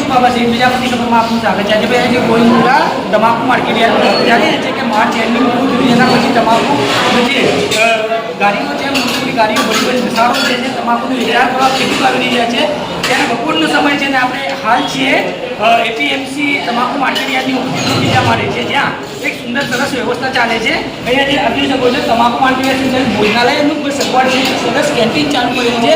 એક બાબત છે બીજાપતિ ખબરમાં આપનું સ્વાગત છે આજે ભાઈ જે ગોવિંદપુરા તમાકુ માર્કેટ યાર્ડ જાણીએ છીએ કે માર્ચ એન્ડિંગ પૂરું થયું એના પછી તમાકુ જે ગાડીઓ છે મોટી ગાડીઓ બધી બધી વિસ્તારો છે જે તમાકુનું વેચાણ કરવા ખેડૂત આવી રહ્યા છે ત્યારે બપોરનો સમય છે ને આપણે હાલ છીએ એપીએમસી તમાકુ માર્કેટ યાર્ડની બીજા માળે છે જ્યાં એક સુંદર સરસ વ્યવસ્થા ચાલે છે અહીંયા જે આપી શકો છો તમાકુ માર્કેટ યાર્ડ ભોજનાલયનું કોઈ સગવડ છે સરસ કેન્ટીન ચાલુ કરેલી છે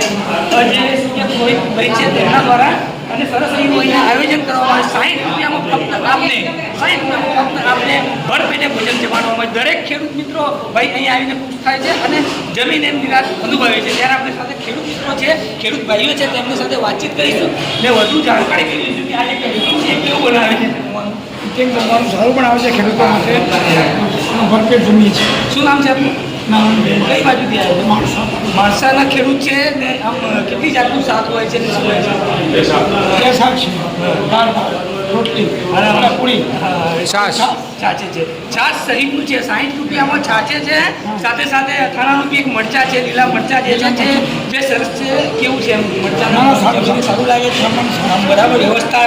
જે ભાઈ છે તેમના દ્વારા અને સરસ એવું અહીંયા આયોજન કરવામાં આવે 60 રૂપિયામાં ફક્ત આપને ભરપેટે ભોજન જમાડવામાં દરેક ખેડૂત મિત્રો ભાઈ અહીંયા આવીને ખુશ થાય છે અને જમીન એમ નિરાશ અનુભવે છે ત્યારે આપણી સાથે ખેડૂત મિત્રો છે ખેડૂત ભાઈઓ છે તેમની સાથે વાતચીત કરીશું ને વધુ જાણકારી મેળવીશું કે આજે કેન્ટીન છે કેવું બનાવે છે કેમ તમારું સારું પણ આવે છે ખેડૂતો માટે ભરપેટ જમીએ છે. શું નામ છે આપનું કઈ બાજુથી આવ્યો માણસા માણસાના ખેડૂત છે ને આમ કેટલી જાતનું શાક હોય છે ને શું હોય છે એ શાક છે દાળ ભાત રોટલી અને પૂરી છાશ છાછે છે છાશ સહિતનું છે 60 રૂપિયામાં છાછે છે સાથે સાથે અથાણાનું બી એક મરચા છે લીલા મરચા જે છે જે સરસ છે કેવું છે એમ મરચાનું સારું લાગે છે બરાબર વ્યવસ્થા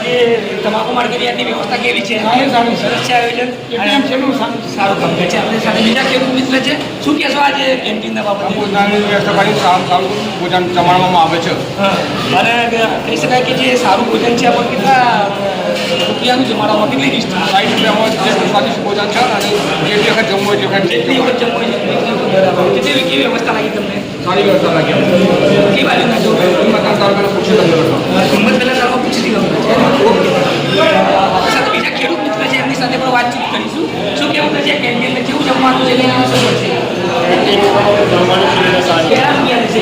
જે તમાકુ માર્કેટ યાર્ડની વ્યવસ્થા કેવી છે સરસ છે આયોજન સારું કામ કરે છે આપણી સાથે બીજા ખેડૂત મિત્ર છે શું કહેશો આજે કેન્ટીનના બાબતે વ્યવસ્થા કરી સારું ભોજન જમાડવામાં આવે છે અને કહી શકાય કે જે સારું ભોજન છે આપણે કેટલા રૂપિયાનું જમાડવામાં કેટલી ડિશ 60 રૂપિયામાં જે સ્વાદિષ્ટ ભોજન છે અને જેટલી વખત જમવું હોય જેટલી વખત જમવું હોય બરાબર કેટલી કેવી વ્યવસ્થા લાગી તમને સારી વ્યવસ્થા લાગી કઈ બાજુ ના જો તાલુકાને પૂછી કિંમત પહેલાં તારો પૂછી ગમે છે આપણી સાથે બીજા ખેડૂત મિત્ર છે એમની સાથે પણ વાતચીત કરીશું શું કેવું છે કેન્ટીનમાં કેવું જમવાનું છે એની સગવડ છે કેટલા રૂપિયા છે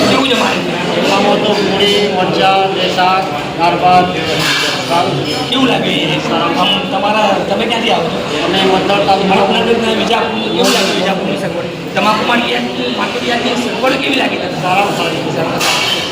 કેવું જમાડે છે એમાં તો પૂરી મરચાં બે શાક દાળ ભાત કેવું લાગે આમ તમે ક્યાંથી આવો છો અને મતદાર તાલુકા વિજાપુર કેવું લાગે વિજાપુરની સગવડ તમાકુ માર્કેટ યાર્ડની સગવડ કેવી લાગી તમને સારામાં સારી